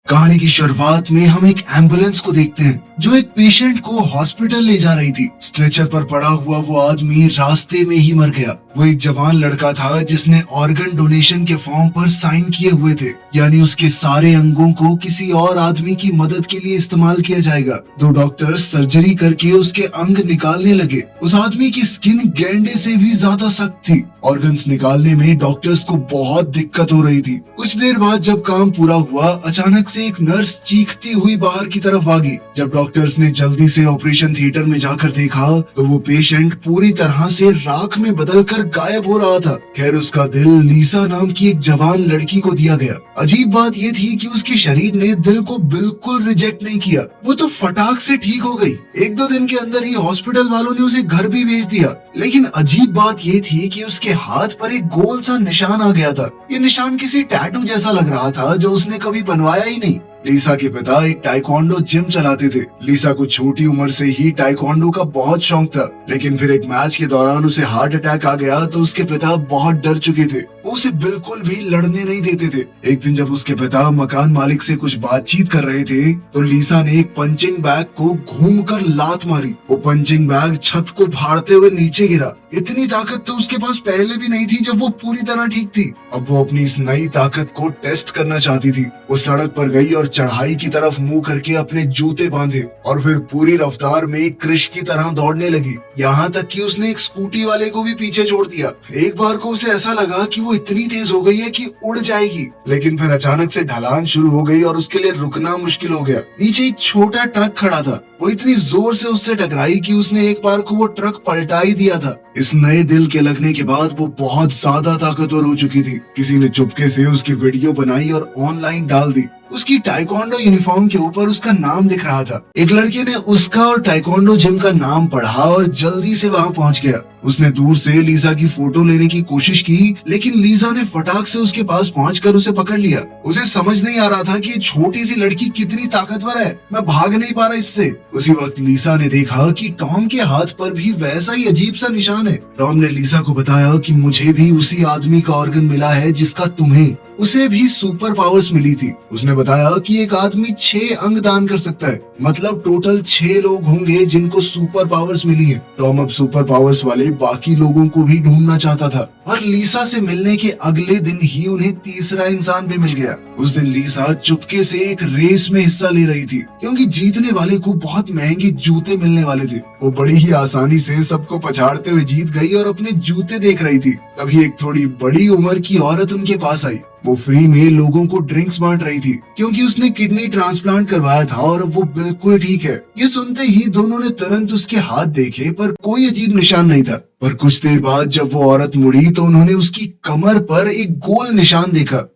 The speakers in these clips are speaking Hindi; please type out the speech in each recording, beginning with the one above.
कहानी की शुरुआत में हम एक एम्बुलेंस को देखते हैं जो एक पेशेंट को हॉस्पिटल ले जा रही थी। स्ट्रेचर पर पड़ा हुआ वो आदमी रास्ते में ही मर गया। वो एक जवान लड़का था जिसने ऑर्गन डोनेशन के फॉर्म पर साइन किए हुए थे, यानी उसके सारे अंगों को किसी और आदमी की मदद के लिए इस्तेमाल किया जाएगा। दो डॉक्टर्स सर्जरी करके उसके अंग निकालने लगे। उस आदमी की स्किन गैंडे से भी ज्यादा सख्त थी। ऑर्गन्स निकालने में डॉक्टर्स को बहुत दिक्कत हो रही थी। कुछ देर बाद जब काम पूरा हुआ, अचानक से एक नर्स चीखती हुई बाहर की तरफ भागी। जब डॉक्टर्स ने जल्दी से ऑपरेशन थिएटर में जाकर देखा तो वो पेशेंट पूरी तरह से राख में बदलकर गायब हो रहा था। खैर, उसका दिल लीसा नाम की एक जवान लड़की को दिया गया। अजीब बात ये थी कि उसके शरीर ने दिल को बिल्कुल रिजेक्ट नहीं किया। वो तो फटाक से ठीक हो गई। एक दो दिन के अंदर ही हॉस्पिटल वालों ने उसे घर भी भेज दिया। लेकिन अजीब बात ये थी कि उसके हाथ पर एक गोल सा निशान आ गया था। ये निशान किसी टैटू जैसा लग रहा था जो उसने कभी बनवाया ही नहीं। लीसा के पिता एक टाइकोंडो जिम चलाते थे। लीसा को छोटी उम्र से ही टाइकोंडो का बहुत शौक था, लेकिन फिर एक मैच के दौरान उसे हार्ट अटैक आ गया तो उसके पिता बहुत डर चुके थे। वो उसे बिल्कुल भी लड़ने नहीं देते थे। एक दिन जब उसके पिता मकान मालिक से कुछ बातचीत कर रहे थे तो लीसा ने एक पंचिंग बैग को घूमकर लात मारी। वो पंचिंग बैग छत को फाड़ते हुए नीचे गिरा। इतनी ताकत तो उसके पास पहले भी नहीं थी जब वो पूरी तरह ठीक थी। अब वो अपनी इस नई ताकत को टेस्ट करना चाहती थी। वो सड़क पर गई और चढ़ाई की तरफ मुंह करके अपने जूते बांधे और फिर पूरी रफ्तार में क्रिश की तरह दौड़ने लगी। यहाँ तक कि उसने एक स्कूटी वाले को भी पीछे छोड़ दिया। एक बार को उसे ऐसा लगा कि वो इतनी तेज हो गई है कि उड़ जाएगी, लेकिन फिर अचानक से ढलान शुरू हो गई और उसके लिए रुकना मुश्किल हो गया। नीचे एक छोटा ट्रक खड़ा था। वो इतनी जोर से उससे टकराई कि उसने एक बार को वो ट्रक पलटा ही दिया था। इस नए दिल के लगने के बाद वो बहुत ज्यादा ताकतवर हो चुकी थी। किसी ने चुपके से उसकी वीडियो बनाई और ऑनलाइन डाल दी। उसकी टाइकोंडो यूनिफॉर्म के ऊपर उसका नाम दिख रहा था। एक लड़के ने उसका और टाइकोंडो जिम का नाम पढ़ा और जल्दी से वहाँ पहुँच गया। उसने दूर से लीसा की फोटो लेने की कोशिश की, लेकिन लीसा ने फटाक से उसके पास पहुंचकर उसे पकड़ लिया। उसे समझ नहीं आ रहा था कि ये छोटी सी लड़की कितनी ताकतवर है। मैं भाग नहीं पा रहा इससे। उसी वक्त लीसा ने देखा कि टॉम के हाथ पर भी वैसा ही अजीब सा निशान है। टॉम ने लीसा को बताया कि मुझे भी उसी आदमी का ऑर्गन मिला है जिसका तुम्हें। उसे भी सुपर पावर्स मिली थी। उसने बताया कि एक आदमी 6 अंग दान कर सकता है, मतलब टोटल 6 लोग होंगे जिनको सुपर पावर्स मिली है। टॉम अब सुपर पावर्स वाले बाकी लोगों को भी ढूंढना चाहता था और लीसा से मिलने के अगले दिन ही उन्हें तीसरा इंसान भी मिल गया। उस दिन लीसा चुपके से एक रेस में हिस्सा ले रही थी, क्योंकि जीतने वाले को बहुत महंगे जूते मिलने वाले थे। वो बड़ी ही आसानी से सबको पछाड़ते हुए जीत गई और अपने जूते देख रही थी। तभी एक थोड़ी बड़ी उम्र की औरत उनके पास आई। वो फ्री में लोगों को ड्रिंक्स बांट रही थी, क्योंकि उसने किडनी ट्रांसप्लांट करवाया था और वो बिल्कुल ठीक है। ये सुनते ही दोनों ने तुरंत उसके हाथ देखे, पर कोई अजीब निशान नहीं था। पर कुछ देर बाद जब वो औरत मुड़ी तो उन्होंने उसकी कमर पर एक गोल निशान देखा।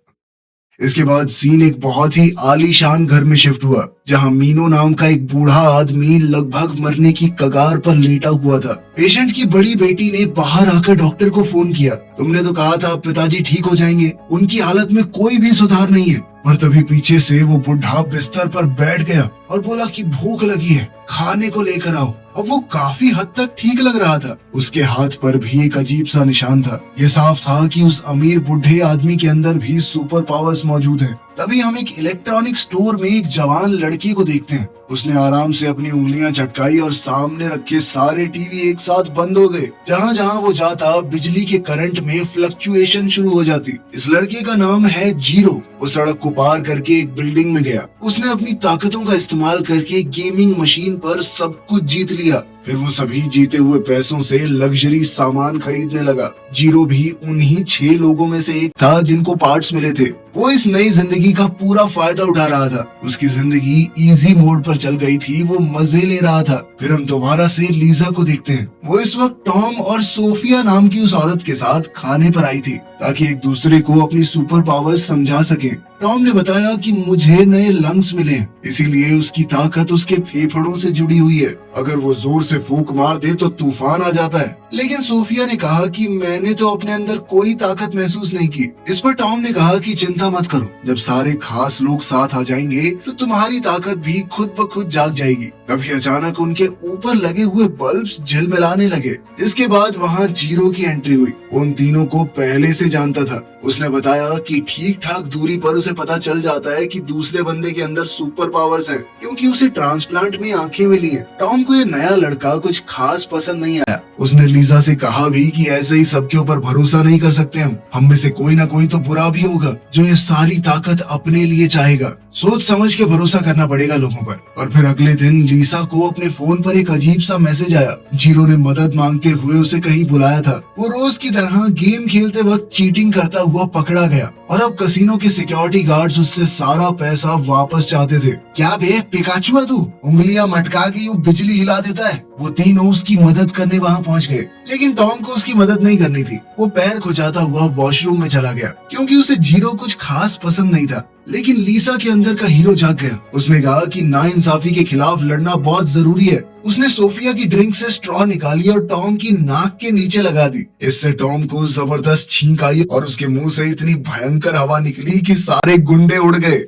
इसके बाद सीन एक बहुत ही आलीशान घर में शिफ्ट हुआ, जहां मीनो नाम का एक बूढ़ा आदमी लगभग मरने की कगार पर लेटा हुआ था। पेशेंट की बड़ी बेटी ने बाहर आकर डॉक्टर को फोन किया। तुमने तो कहा था पिताजी ठीक हो जाएंगे, उनकी हालत में कोई भी सुधार नहीं है। पर तभी पीछे से वो बुढ़ा बिस्तर पर बैठ गया और बोला कि भूख लगी है, खाने को लेकर आओ। अब वो काफी हद तक ठीक लग रहा था। उसके हाथ पर भी एक अजीब सा निशान था। ये साफ था कि उस अमीर बुढ़े आदमी के अंदर भी सुपर पावर्स मौजूद हैं। तभी हम एक इलेक्ट्रॉनिक स्टोर में एक जवान लड़की को देखते हैं। उसने आराम से अपनी उंगलियां चटकाई और सामने रखे सारे टीवी एक साथ बंद हो गए। जहां जहां वो जाता बिजली के करंट में फ्लक्चुएशन शुरू हो जाती। इस लड़के का नाम है जीरो। वो सड़क को पार करके एक बिल्डिंग में गया। उसने अपनी ताकतों का इस्तेमाल करके गेमिंग मशीन पर सब कुछ जीत लिया। फिर वो सभी जीते हुए पैसों से लग्जरी सामान खरीदने लगा। जीरो भी उन्हीं 6 लोगों में से एक था जिनको पार्ट्स मिले थे। वो इस नई जिंदगी का पूरा फायदा उठा रहा था। उसकी जिंदगी इजी मोड पर चल गई थी। वो मजे ले रहा था। फिर हम दोबारा से लीजा को देखते हैं। वो इस वक्त टॉम और सोफिया नाम की उस औरत के साथ खाने पर आई थी, ताकि एक दूसरे को अपनी सुपर पावर्स समझा सके। टॉम ने बताया कि मुझे नए लंग्स मिले, इसीलिए उसकी ताकत उसके फेफड़ों से जुड़ी हुई है। अगर वो जोर से फूंक मार दे तो तूफान आ जाता है। लेकिन सोफिया ने कहा कि मैंने तो अपने अंदर कोई ताकत महसूस नहीं की। इस पर टॉम ने कहा कि चिंता मत करो, जब सारे खास लोग साथ आ जाएंगे तो तुम्हारी ताकत भी खुद ब खुद जाग जाएगी। तभी अचानक उनके ऊपर लगे हुए बल्ब्स झिलमिलाने लगे। इसके बाद वहाँ जीरो की एंट्री हुई। उन तीनों को पहले से जानता था। उसने बताया कि ठीक ठाक दूरी पर उसे पता चल जाता है कि दूसरे बंदे के अंदर सुपर पावर्स हैं, क्योंकि उसे ट्रांसप्लांट में आंखें मिली हैं। टॉम को ये नया लड़का कुछ खास पसंद नहीं आया। उसने लीजा से कहा भी कि ऐसे ही सबके ऊपर भरोसा नहीं कर सकते हम में से कोई ना कोई तो बुरा भी होगा जो ये सारी ताकत अपने लिए चाहेगा। सोच समझ के भरोसा करना पड़ेगा लोगों पर। और फिर अगले दिन लीसा को अपने फोन पर एक अजीब सा मैसेज आया। जीरो ने मदद मांगते हुए उसे कहीं बुलाया था। वो रोज की तरह गेम खेलते वक्त चीटिंग करता हुआ पकड़ा गया और अब कसिनो के सिक्योरिटी गार्ड्स उससे सारा पैसा वापस चाहते थे। क्या बे पिकाचू है तू, उंगलियां मटका के यूं बिजली हिला देता है। वो तीनों उसकी मदद करने वहाँ पहुँच गए, लेकिन टॉम को उसकी मदद नहीं करनी थी। वो पैर खुजाता हुआ वॉशरूम में चला गया, क्योंकि उसे जीरो कुछ खास पसंद नहीं था। लेकिन लीसा के अंदर का हीरो जाग गया। उसने कहा कि नाइंसाफी के खिलाफ लड़ना बहुत जरूरी है। उसने सोफिया की ड्रिंक से स्ट्रॉ निकाली और टॉम की नाक के नीचे लगा दी। इससे टॉम को जबरदस्त छींक आई और उसके मुंह से इतनी भयंकर हवा निकली कि सारे गुंडे उड़ गए।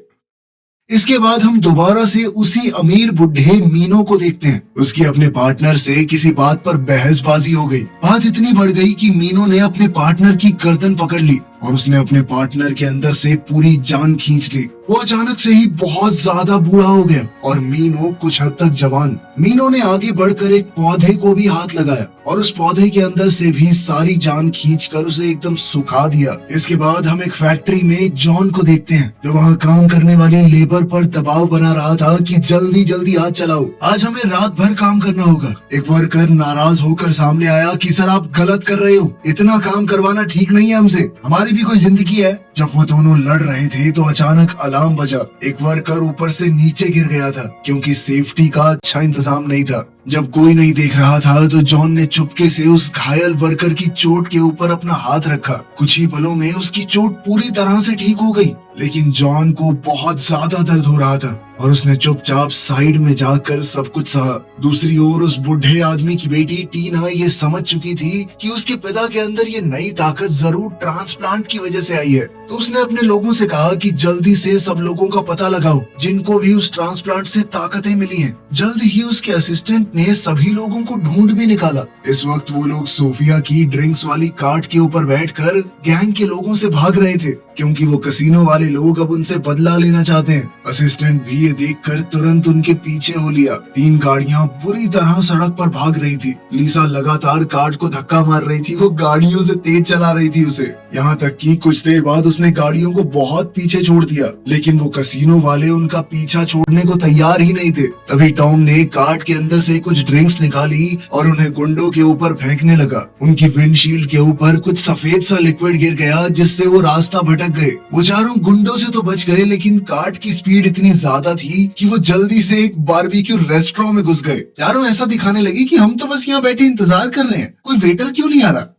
इसके बाद हम दोबारा से उसी अमीर बुढ़े मीनो को देखते हैं। उसकी अपने पार्टनर से किसी बात पर बहसबाजी हो गई। बात इतनी बढ़ गई कि मीनो ने अपने पार्टनर की गर्दन पकड़ ली और उसने अपने पार्टनर के अंदर से पूरी जान खींच ली। वो अचानक से ही बहुत ज्यादा बूढ़ा हो गया और मीनो कुछ हद तक जवान। मीनो ने आगे बढ़कर एक पौधे को भी हाथ लगाया और उस पौधे के अंदर से भी सारी जान खींचकर उसे एकदम सुखा दिया। इसके बाद हम एक फैक्ट्री में जॉन को देखते हैं, जो वहाँ काम करने वाली लेबर पर दबाव बना रहा था कि जल्दी जल्दी हाथ चलाओ, आज हमें रात भर काम करना होगा। एक वर्कर नाराज होकर सामने आया कि सर आप गलत कर रहे हो, इतना काम करवाना ठीक नहीं है हमसे, हमारी भी कोई जिंदगी है। जब वो दोनों लड़ रहे थे तो अचानक अलार्म बजा। एक वर्कर ऊपर से नीचे गिर गया था, क्योंकि सेफ्टी का अच्छा इंतजाम नहीं था। जब कोई नहीं देख रहा था तो जॉन ने चुपके से उस घायल वर्कर की चोट के ऊपर अपना हाथ रखा। कुछ ही पलों में उसकी चोट पूरी तरह से ठीक हो गई, लेकिन जॉन को बहुत ज्यादा दर्द हो रहा था और उसने चुपचाप साइड में जाकर सब कुछ सहा। दूसरी ओर उस बुढ़े आदमी की बेटी टीना ये समझ चुकी थी कि उसके पिता के अंदर ये नई ताकत जरूर ट्रांसप्लांट की वजह से आई है। तो उसने अपने लोगों से कहा कि जल्दी से सब लोगों का पता लगाओ जिनको भी उस ट्रांसप्लांट से ताकतें मिली हैं। जल्दी ही उसके असिस्टेंट ने सभी लोगों को ढूंढ भी निकाला। इस वक्त वो लोग सोफिया की ड्रिंक्स वाली कार्ट के ऊपर बैठकर गैंग के लोगों से भाग रहे थे, क्योंकि वो कसिनो वाले लोग अब उनसे बदला लेना चाहते हैं। असिस्टेंट भी ये देखकर तुरंत उनके पीछे हो लिया। 3 गाड़ियां बुरी तरह सड़क पर भाग रही थी। लीसा लगातार कार्ट को धक्का मार रही थी, वो गाड़ियों से तेज चला रही थी उसे, यहाँ तक कि कुछ देर बाद उसने गाड़ियों को बहुत पीछे छोड़ दिया। लेकिन वो कसिनो वाले उनका पीछा छोड़ने को तैयार ही नहीं थे। तभी टॉम ने कार्ट के अंदर से कुछ ड्रिंक्स निकाली और उन्हें गुंडों के ऊपर फेंकने लगा। उनकी विंडशील्ड के ऊपर कुछ सफेद सा लिक्विड गिर गया, जिससे वो रास्ता भटक गए। वो चारों गुंडों से तो बच गए, लेकिन कार्ट की स्पीड इतनी ज्यादा थी कि वो जल्दी से एक बारबेक्यू रेस्टोरेंट में घुस गए। चारों ऐसा दिखाने लगे कि हम तो बस यहाँ बैठे इंतजार कर रहे हैं, कोई वेटर क्यों नहीं आ रहा।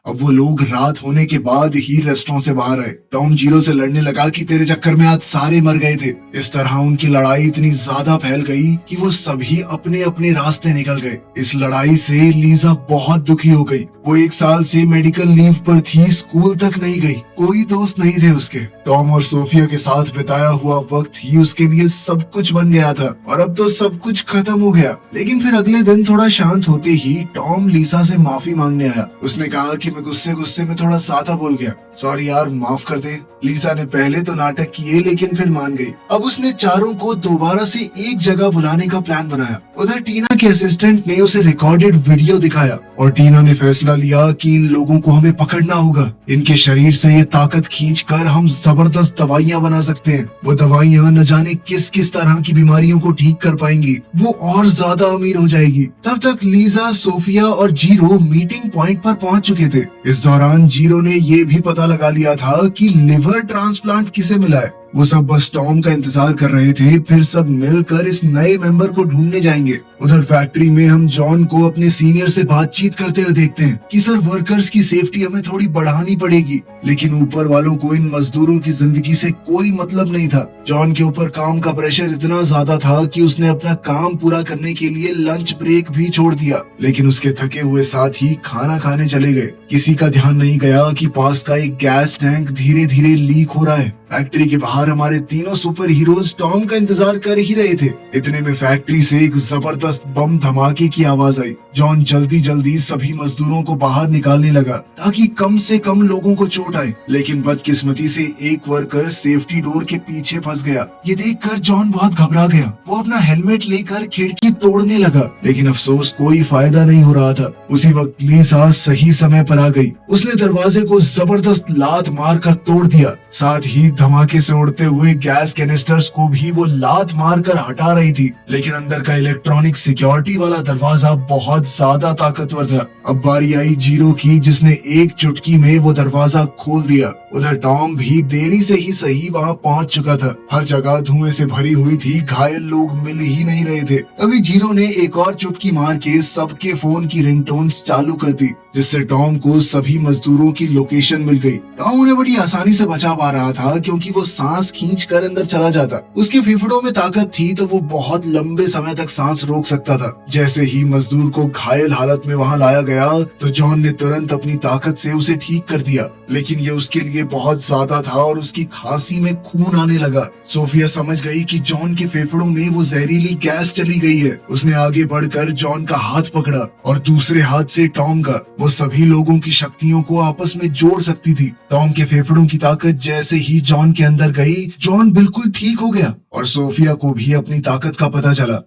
अब वो लोग रात होने के बाद ही रेस्टोरेंट से बाहर आए। टॉम जीरो से लड़ने लगा कि तेरे चक्कर में आज सारे मर गए थे। इस तरह उनकी लड़ाई इतनी ज्यादा फैल गई कि वो सभी अपने अपने रास्ते निकल गए। इस लड़ाई से लीजा बहुत दुखी हो गई। वो 1 साल से मेडिकल लीव पर थी, स्कूल तक नहीं गई, कोई दोस्त नहीं थे उसके। टॉम और सोफिया के साथ बिताया हुआ वक्त ही उसके लिए सब कुछ बन गया था और अब तो सब कुछ खत्म हो गया। लेकिन फिर अगले दिन थोड़ा शांत होते ही टॉम लीसा से माफी मांगने आया। उसने कहा कि मैं गुस्से में थोड़ा ज्यादा बोल गया, सॉरी यार माफ कर दे। लीसा ने पहले तो नाटक किए, लेकिन फिर मान गई। अब उसने चारों को दोबारा से एक जगह बुलाने का प्लान बनाया। उधर टीना के असिस्टेंट ने उसे रिकॉर्डेड वीडियो दिखाया और टीना ने फैसला लिया कि इन लोगों को हमें पकड़ना होगा। इनके शरीर से ये ताकत खींचकर हम जबरदस्त दवाइयां बना सकते हैं। वो दवाइयां न जाने किस किस तरह की बीमारियों को ठीक कर पाएंगी। वो और ज्यादा अमीर हो जाएगी। तब तक लीजा, सोफिया और जीरो मीटिंग पॉइंट पर पहुंच चुके थे। इस दौरान जीरो ने ये भी पता लगा लिया था कि लिवर ट्रांसप्लांट किसे मिला है। वो सब बस टॉम का इंतजार कर रहे थे, फिर सब मिलकर इस नए मेंबर को ढूंढने जाएंगे। उधर फैक्ट्री में हम जॉन को अपने सीनियर से बातचीत करते हुए देखते हैं कि सर वर्कर्स की सेफ्टी हमें थोड़ी बढ़ानी पड़ेगी, लेकिन ऊपर वालों को इन मजदूरों की जिंदगी से कोई मतलब नहीं था। जॉन के ऊपर काम का प्रेशर इतना ज्यादा था कि उसने अपना काम पूरा करने के लिए लंच ब्रेक भी छोड़ दिया, लेकिन उसके थके हुए साथ ही खाना खाने चले गए। किसी का ध्यान नहीं गया कि पास का एक गैस टैंक धीरे धीरे लीक हो रहा है। फैक्ट्री के बाहर हमारे तीनों सुपर हीरोज टॉम का इंतजार कर ही रहे थे। इतने में फैक्ट्री से एक जबरदस्त बम धमाके की आवाज आई। जॉन जल्दी जल्दी सभी मजदूरों को बाहर निकालने लगा ताकि कम से कम लोगों को चोट आए, लेकिन बदकिस्मती से एक वर्कर सेफ्टी डोर के पीछे फंस गया। ये देखकर जॉन बहुत घबरा गया। वो अपना हेलमेट लेकर खिड़की तोड़ने लगा, लेकिन अफसोस कोई फायदा नहीं हो रहा था। उसी वक्त लीसा सही समय पर आ गई। उसने दरवाजे को जबरदस्त लात मारकर तोड़ दिया। साथ ही धमाके से उड़ते हुए गैस कैनिस्टर्स को भी वो लात मारकर हटा रही थी, लेकिन अंदर का इलेक्ट्रॉनिक सिक्योरिटी वाला दरवाजा बहुत ज्यादा ताकतवर था। अब बारी आई जीरो की, जिसने एक चुटकी में वो दरवाजा खोल दिया। उधर टॉम भी देरी से ही सही वहाँ पहुँच चुका था। हर जगह धुएं से भरी हुई थी, घायल लोग मिल ही नहीं रहे थे। अभी जीरो ने एक और चुटकी मार के सबके फोन की रिंगटोन्स चालू कर दी, जिससे टॉम को सभी मजदूरों की लोकेशन मिल गई। टॉम उन्हें बड़ी आसानी से बचा पा रहा था, क्योंकि वो सांस खींच कर अंदर चला जाता। उसके फेफड़ों में ताकत थी, तो वो बहुत लंबे समय तक सांस रोक सकता था। जैसे ही मजदूर को घायल हालत में वहाँ लाया गया, तो जॉन ने तुरंत अपनी ताकत से उसे ठीक कर दिया, लेकिन ये उसके लिए बहुत ज्यादा था और उसकी खांसी में खून आने लगा। सोफिया समझ गई कि जॉन के फेफड़ों में वो जहरीली गैस चली गई है। उसने आगे बढ़कर जॉन का हाथ पकड़ा और दूसरे हाथ से टॉम का। वो सभी लोगों की शक्तियों को आपस में जोड़ सकती थी। टॉम के फेफड़ों की ताकत जैसे ही जॉन के अंदर गई, जॉन बिल्कुल ठीक हो गया और सोफिया को भी अपनी ताकत का पता चला।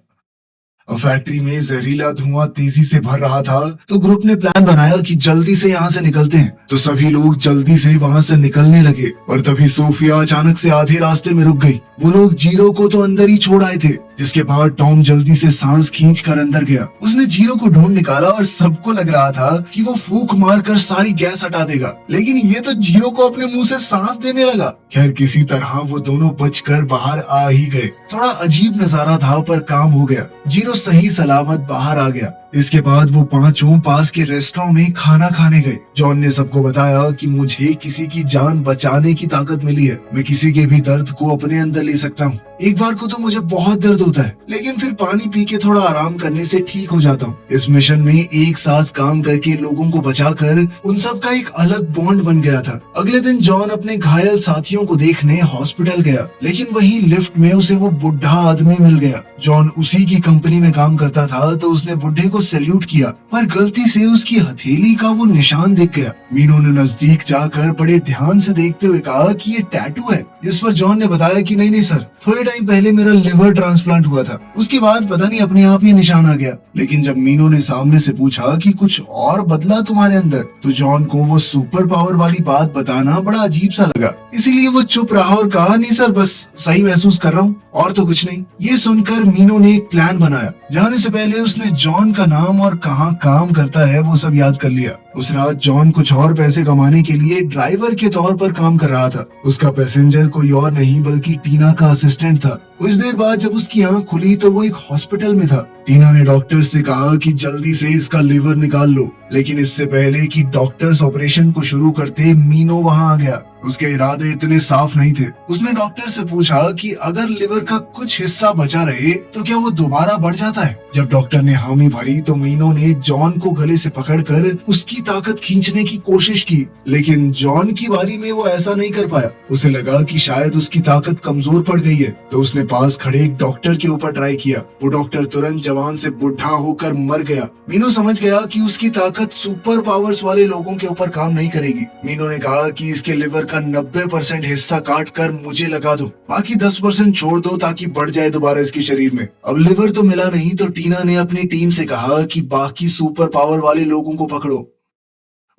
फैक्ट्री में जहरीला धुआं तेजी से भर रहा था, तो ग्रुप ने प्लान बनाया कि जल्दी से यहाँ से निकलते हैं। तो सभी लोग जल्दी से वहाँ से निकलने लगे, और तभी सोफिया अचानक से आधे रास्ते में रुक गई। वो लोग जीरो को तो अंदर ही छोड़ आए थे, जिसके बाद टॉम जल्दी से सांस खींच कर अंदर गया। उसने जीरो को ढूंढ निकाला और सबको लग रहा था कि वो फूंक मारकर सारी गैस हटा देगा, लेकिन ये तो जीरो को अपने मुंह से सांस देने लगा। खैर किसी तरह वो दोनों बचकर बाहर आ ही गए। थोड़ा अजीब नजारा था, पर काम हो गया। जीरो सही सलामत बाहर आ गया। इसके बाद वो पांचों पास के रेस्टोरेंट में खाना खाने गए। जॉन ने सबको बताया कि मुझे किसी की जान बचाने की ताकत मिली है। मैं किसी के भी दर्द को अपने अंदर ले सकता हूँ। एक बार को तो मुझे बहुत दर्द होता है, लेकिन फिर पानी पी के थोड़ा आराम करने से ठीक हो जाता हूँ। इस मिशन में एक साथ काम करके लोगों को बचाकर उन सब का एक अलग बॉन्ड बन गया था। अगले दिन जॉन अपने घायल साथियों को देखने हॉस्पिटल गया, लेकिन वहीं लिफ्ट में उसे वो बुढ़ा आदमी मिल गया। जॉन उसी की कंपनी में काम करता था, तो उसने बुढ़े को सैल्यूट किया, पर गलती से उसकी हथेली का वो निशान दिख गया। मीनू ने नजदीक जाकर बड़े ध्यान से देखते हुए कहा कि ये टैटू है। जिस पर जॉन ने बताया कि नहीं सर, थोड़े टाइम पहले मेरा लिवर ट्रांसप्लांट हुआ था, उसके बाद पता नहीं अपने आप ये निशान आ गया। लेकिन जब मीनू ने सामने से पूछा कि कुछ और बदला तुम्हारे अंदर, तो जॉन को वो सुपर पावर वाली बात बताना बड़ा अजीब सा लगा। इसीलिए वो चुप रहा और कहा, नहीं सर, बस सही महसूस कर रहा हूँ और तो कुछ नहीं। ये सुनकर मीनू ने एक प्लान बनाया। जाने से पहले उसने जॉन का नाम और कहाँ काम करता है वो सब याद कर लिया। उस रात जॉन कुछ और पैसे कमाने के लिए ड्राइवर के तौर पर काम कर रहा था। उसका पैसेंजर कोई और नहीं बल्कि टीना का असिस्टेंट था। कुछ देर बाद जब उसकी आंख खुली तो वो एक हॉस्पिटल में था। टीना ने डॉक्टर से कहा कि जल्दी से इसका लिवर निकाल लो, लेकिन इससे पहले कि डॉक्टर्स ऑपरेशन को शुरू करते, मीनू वहां आ गया। उसके इरादे इतने साफ नहीं थे। उसने डॉक्टर से पूछा कि अगर लिवर का कुछ हिस्सा बचा रहे तो क्या वो दोबारा बढ़ जाता है। जब डॉक्टर ने हामी भरी तो मीनू ने जॉन को गले से पकड़कर उसकी ताकत खींचने की कोशिश की, लेकिन जॉन की बारी में वो ऐसा नहीं कर पाया। उसे लगा कि शायद उसकी ताकत कमजोर पड़ गई है, तो उसने पास खड़े एक डॉक्टर के ऊपर ट्राई किया। वो डॉक्टर तुरंत जवान से बुढ़ा होकर मर गया। मीनू समझ गया कि उसकी ताकत सुपर पावर्स वाले लोगों के ऊपर काम नहीं करेगी। मीनू ने कहा कि इसके लिवर का 90% हिस्सा काट कर मुझे लगा दो, बाकी 10% छोड़ दो ताकि बढ़ जाए दोबारा इसके शरीर में। अब लिवर तो मिला नहीं, तो टीना ने अपनी टीम से कहा कि बाकी सुपर पावर वाले लोगों को पकड़ो।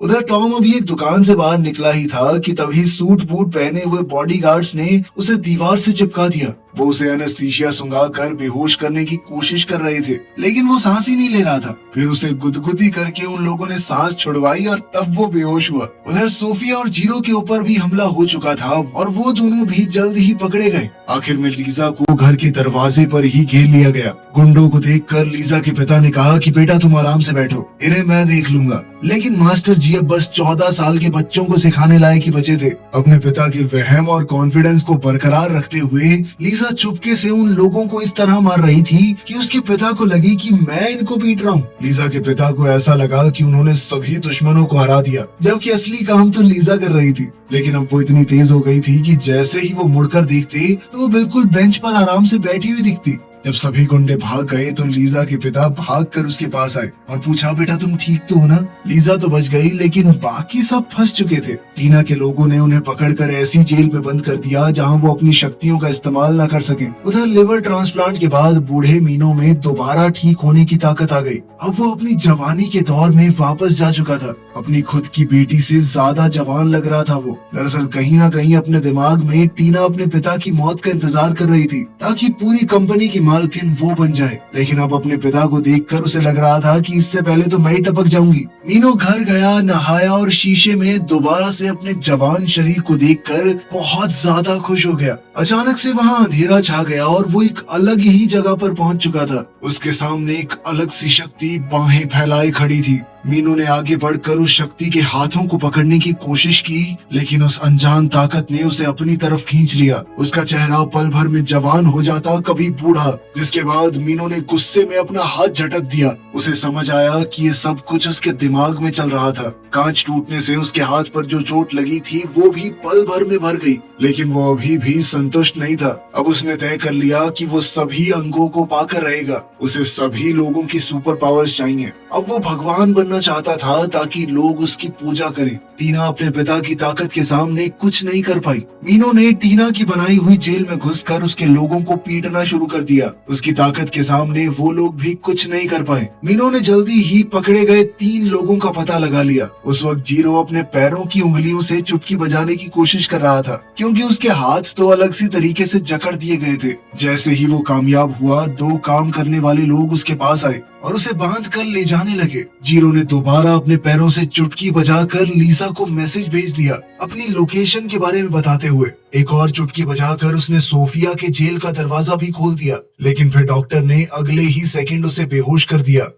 उधर टॉम अभी एक दुकान से बाहर निकला ही था कि तभी सूट बूट पहने हुए बॉडीगार्ड्स ने उसे दीवार से चिपका दिया। वो उसे एनेस्थीसिया सुंघाकर बेहोश करने की कोशिश कर रहे थे, लेकिन वो सांस ही नहीं ले रहा था। फिर उसे गुदगुदी करके उन लोगों ने सांस छुड़वाई और तब वो बेहोश हुआ। उधर सोफिया और जीरो के ऊपर भी हमला हो चुका था और वो दोनों भी जल्द ही पकड़े गए। आखिर में लीजा को घर के दरवाजे पर ही घेर लिया गया। गुंडों को देखकर लीजा के पिता ने कहा कि बेटा तुम आराम से बैठो, इन्हें मैं देख लूंगा। लेकिन मास्टर जी अब बस 14 साल के बच्चों को सिखाने लायक ही बचे थे। अपने पिता के वहम और कॉन्फिडेंस को बरकरार रखते हुए लीजा लीजा चुपके से उन लोगों को इस तरह मार रही थी कि उसके पिता को लगी कि मैं इनको पीट रहा हूँ। लीजा के पिता को ऐसा लगा कि उन्होंने सभी दुश्मनों को हरा दिया, जबकि असली काम तो लीजा कर रही थी। लेकिन अब वो इतनी तेज हो गई थी कि जैसे ही वो मुड़कर देखते तो वो बिल्कुल बेंच पर आराम से बैठी हुई दिखती। जब सभी गुंडे भाग गए तो लीजा के पिता भागकर उसके पास आए और पूछा, बेटा तुम ठीक तो हो ना? लीजा तो बच गई, लेकिन बाकी सब फंस चुके थे। टीना के लोगों ने उन्हें पकड़कर ऐसी जेल में बंद कर दिया जहां वो अपनी शक्तियों का इस्तेमाल न कर सके। उधर लिवर ट्रांसप्लांट के बाद बूढ़े मीनू में दोबारा ठीक होने की ताकत आ गई। अब वो अपनी जवानी के दौर में वापस जा चुका था। अपनी खुद की बेटी से ज्यादा जवान लग रहा था वो। दरअसल कहीं ना कहीं अपने दिमाग में टीना अपने पिता की मौत का इंतजार कर रही थी ताकि पूरी कंपनी की मालकिन वो बन जाए। लेकिन अब अपने पिता को देखकर उसे लग रहा था कि इससे पहले तो मैं ही टपक जाऊंगी। मीनू घर गया, नहाया और शीशे में दोबारा से अपने जवान शरीर को देखकर बहुत ज्यादा खुश हो गया। अचानक से वहाँ अंधेरा छा गया और वो एक अलग ही जगह पर पहुँच चुका था। उसके सामने एक अलग सी शक्ति बाहें फैलाए खड़ी थी। मीनू ने आगे बढ़कर उस शक्ति के हाथों को पकड़ने की कोशिश की, लेकिन उस अनजान ताकत ने उसे अपनी तरफ खींच लिया। उसका चेहरा पल भर में जवान हो जाता, कभी बूढ़ा। जिसके बाद मीनू ने गुस्से में अपना हाथ झटक दिया। उसे समझ आया कि ये सब कुछ उसके दिमाग में चल रहा था। कांच टूटने से उसके हाथ पर जो चोट लगी थी वो भी पल भर में भर गई, लेकिन वो अभी भी संतुष्ट नहीं था। अब उसने तय कर लिया कि वो सभी अंगों को पाकर रहेगा। उसे सभी लोगों की सुपर पावर्स चाहिए। अब वो भगवान बनना चाहता था ताकि लोग उसकी पूजा करें। टीना अपने पिता की ताकत के सामने कुछ नहीं कर पाई। मीनू ने टीना की बनाई हुई जेल में घुसकर उसके लोगों को पीटना शुरू कर दिया। उसकी ताकत के सामने वो लोग भी कुछ नहीं कर पाए। मीनू ने जल्दी ही पकड़े गए 3 लोगों का पता लगा लिया। उस वक्त जीरो अपने पैरों की उंगलियों से चुटकी बजाने की कोशिश कर रहा था, क्योंकि उसके हाथ तो अलग सी तरीके से जकड़ दिए गए थे। जैसे ही वो कामयाब हुआ, 2 काम करने वाले लोग उसके पास आए और उसे बांध कर ले जाने लगे। जीरो ने दोबारा अपने पैरों से चुटकी बजाकर लीजा को मैसेज भेज दिया, अपनी लोकेशन के बारे में बताते हुए। एक और चुटकी बजाकर उसने सोफिया के जेल का दरवाजा भी खोल दिया, लेकिन फिर डॉक्टर ने अगले ही सेकंड उसे बेहोश कर दिया।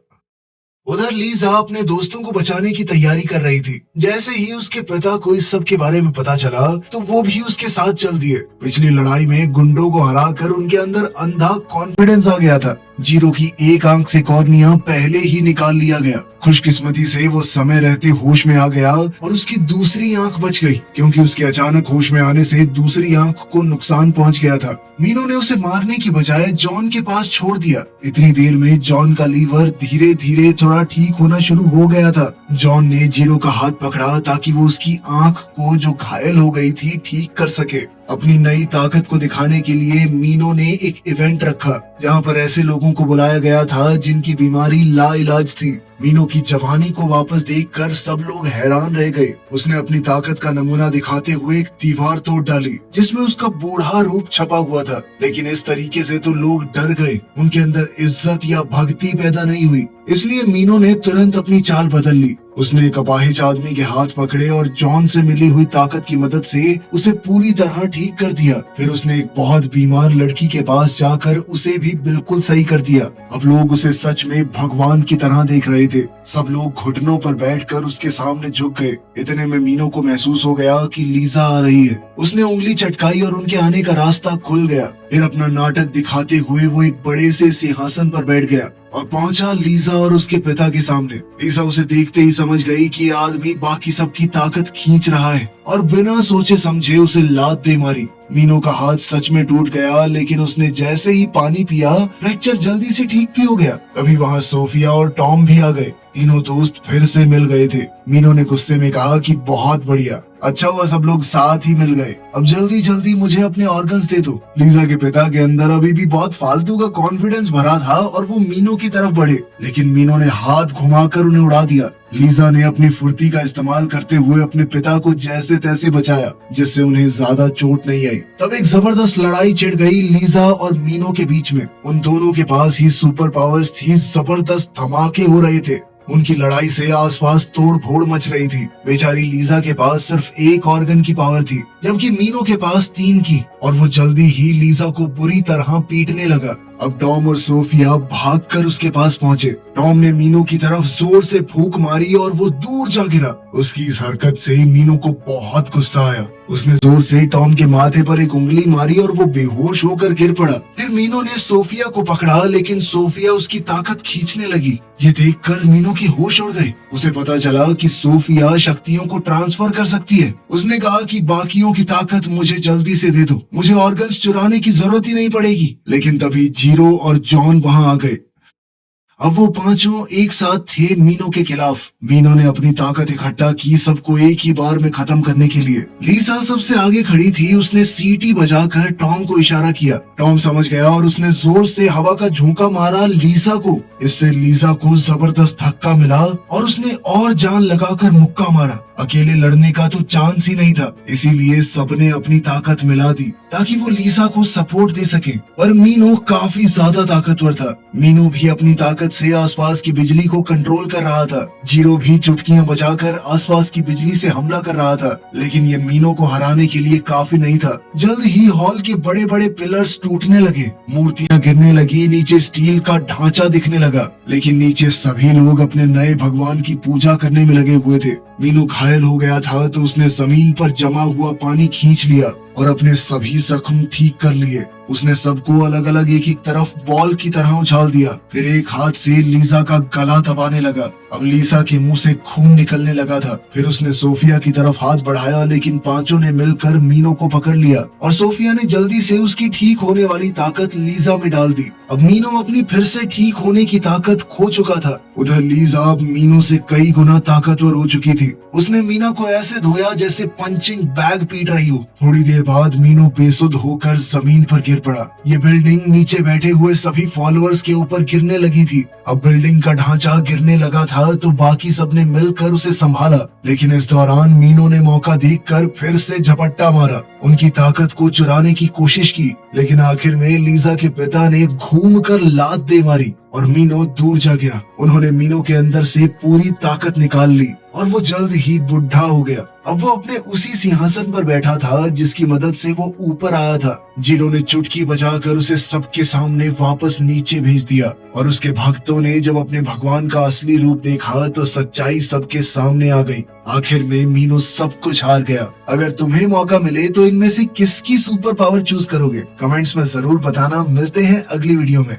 उधर लीजा अपने दोस्तों को बचाने की तैयारी कर रही थी। जैसे ही उसके पिता को इस सब के बारे में पता चला तो वो भी उसके साथ चल दिए। पिछली लड़ाई में गुंडों को हराकर उनके अंदर अंधा कॉन्फिडेंस आ गया था। जीरो की एक आंख से कॉर्निया पहले ही निकाल लिया गया। खुशकिस्मती से वो समय रहते होश में आ गया और उसकी दूसरी आंख बच गई, क्योंकि उसके अचानक होश में आने से दूसरी आंख को नुकसान पहुंच गया था। मीनू ने उसे मारने की बजाय जॉन के पास छोड़ दिया। इतनी देर में जॉन का लीवर धीरे धीरे थोड़ा ठीक होना शुरू हो गया था। जॉन ने जीरो का हाथ पकड़ा ताकि वो उसकी आंख को जो घायल हो गई थी ठीक कर सके। अपनी नई ताकत को दिखाने के लिए मीनू ने एक इवेंट रखा, जहां पर ऐसे लोगों को बुलाया गया था जिनकी बीमारी लाइलाज थी। मीनू की जवानी को वापस देखकर सब लोग हैरान रह गए। उसने अपनी ताकत का नमूना दिखाते हुए एक दीवार तोड़ डाली, जिसमें उसका बूढ़ा रूप छपा हुआ था। लेकिन इस तरीके से तो लोग डर गए। उनके अंदर इज्जत या भक्ति पैदा नहीं हुई। इसलिए मीनू ने तुरंत अपनी चाल बदल ली। उसने एक अपाहिज आदमी के हाथ पकड़े और जॉन से मिली हुई ताकत की मदद से उसे पूरी तरह ठीक कर दिया। फिर उसने एक बहुत बीमार लड़की के पास जाकर उसे भी बिल्कुल सही कर दिया। अब लोग उसे सच में भगवान की तरह देख रहे थे। सब लोग घुटनों पर बैठकर उसके सामने झुक गए। इतने में मीनू को महसूस हो गया कि लीजा आ रही है। उसने उंगली चटकाई और उनके आने का रास्ता खुल गया। फिर अपना नाटक दिखाते हुए वो एक बड़े से सिंहासन पर बैठ गया और पहुंचा लीजा और उसके पिता के सामने। लीजा उसे देखते ही समझ गई कि ये आदमी बाकी सबकी ताकत खींच रहा है और बिना सोचे समझे उसे लात दे मारी। मीनू का हाथ सच में टूट गया, लेकिन उसने जैसे ही पानी पिया फ्रैक्चर जल्दी से ठीक भी हो गया। तभी वहाँ सोफिया और टॉम भी आ गए। तीनों दोस्त फिर से मिल गए थे। मीनू ने गुस्से में कहा कि बहुत बढ़िया, अच्छा हुआ सब लोग साथ ही मिल गए। अब जल्दी जल्दी मुझे अपने ऑर्गन्स दे दो। लीजा के पिता के अंदर अभी भी बहुत फालतू का कॉन्फिडेंस भरा था और वो मीनू की तरफ बढ़े, लेकिन मीनू ने हाथ घुमाकर उन्हें उड़ा दिया। लीजा ने अपनी फुर्ती का इस्तेमाल करते हुए अपने पिता को जैसे तैसे बचाया, जिससे उन्हें ज्यादा चोट नहीं आई। तब एक जबरदस्त लड़ाई छिड़ गई लीजा और मीनू के बीच में। उन दोनों के पास ही सुपर पावर्स थी। जबरदस्त धमाके हो रहे थे। उनकी लड़ाई से आसपास तोड़ फोड़ मच रही थी। बेचारी लीजा के पास सिर्फ एक ऑर्गन की पावर थी, जबकि मीनो के पास 3 की, और वो जल्दी ही लीजा को बुरी तरह पीटने लगा। अब टॉम और सोफिया भागकर उसके पास पहुंचे। टॉम ने मीनो की तरफ जोर से फूंक मारी और वो दूर जा गिरा। उसकी इस हरकत से मीनो को बहुत गुस्सा आया। उसने जोर से टॉम के माथे पर एक उंगली मारी और वो बेहोश होकर गिर पड़ा। फिर मीनो ने सोफिया को पकड़ा, लेकिन सोफिया उसकी ताकत खींचने लगी। ये देखकर मीनो की होश उड़ गई। उसे पता चला कि सोफिया शक्तियों को ट्रांसफर कर सकती है। उसने कहा कि बाकियों की ताकत मुझे जल्दी से दे दो, मुझे ऑर्गन्स चुराने की जरूरत ही नहीं पड़ेगी। लेकिन तभी जीरो और जॉन वहां आ गए। अब वो पांचों एक साथ थे मीनो के खिलाफ। मीनो ने अपनी ताकत इकट्ठा की, सबको एक ही बार में खत्म करने के लिए। लीसा सबसे आगे खड़ी थी। उसने सीटी बजाकर टॉम को इशारा किया। टॉम समझ गया और उसने जोर से हवा का झोंका मारा लीसा को। इससे लीसा को जबरदस्त धक्का मिला और उसने और जान लगाकर मुक्का मारा। अकेले लड़ने का तो चांस ही नहीं था, इसीलिए सबने अपनी ताकत मिला दी ताकि वो लीसा को सपोर्ट दे सके। पर मीनो काफी ज्यादा ताकतवर था। मीनो भी अपनी ताकत से आसपास की बिजली को कंट्रोल कर रहा था। जीरो भी चुटकियां बजाकर आसपास की बिजली से हमला कर रहा था। लेकिन ये मीनो को हराने के लिए काफी नहीं था। जल्द ही हॉल के बड़े बड़े पिलर्स टूटने लगे, मूर्तियां गिरने लगी, नीचे स्टील का ढांचा दिखने लगा। लेकिन नीचे सभी लोग अपने नए भगवान की पूजा करने में लगे हुए थे। मीनो घायल हो गया था तो उसने जमीन पर जमा हुआ पानी खींच लिया और अपने सभी जख्म ठीक कर लिए। उसने सबको अलग अलग एक एक तरफ बॉल की तरह उछाल दिया। फिर एक हाथ से लीजा का गला दबाने लगा। अब लीसा के मुंह से खून निकलने लगा था। फिर उसने सोफिया की तरफ हाथ बढ़ाया, लेकिन पांचों ने मिलकर मीनो को पकड़ लिया और सोफिया ने जल्दी से उसकी ठीक होने वाली ताकत लीजा में डाल दी। अब मीनो अपनी फिर से ठीक होने की ताकत खो चुका था। उधर लीजा अब मीनो से कई गुना ताकतवर हो चुकी थी। उसने मीना को ऐसे धोया जैसे पंचिंग बैग पीट रही हो। थोड़ी देर बाद मीनो बेसुध होकर जमीन पर गिर पड़ा। ये बिल्डिंग नीचे बैठे हुए सभी फॉलोअर्स के ऊपर गिरने लगी थी। अब बिल्डिंग का ढांचा गिरने लगा था तो बाकी सबने मिलकर उसे संभाला। लेकिन इस दौरान मीनो ने मौका देखकर फिर से झपट्टा मारा, उनकी ताकत को चुराने की कोशिश की। लेकिन आखिर में लीजा के पिता ने घूमकर लात दे मारी और मीनो दूर जा गया। उन्होंने मीनो के अंदर से पूरी ताकत निकाल ली और वो जल्द ही बुढ़ा हो गया। अब वो अपने उसी सिंहासन पर बैठा था जिसकी मदद से वो ऊपर आया था। जीरो ने चुटकी बजाकर उसे सबके सामने वापस नीचे भेज दिया और उसके भक्तों ने जब अपने भगवान का असली रूप देखा तो सच्चाई सबके सामने आ गई। आखिर में मीनो सब कुछ हार गया। अगर तुम्हें मौका मिले तो इनमें से किसकी सुपर पावर चूज करोगे? कमेंट्स में जरूर बताना। मिलते हैं अगली वीडियो में।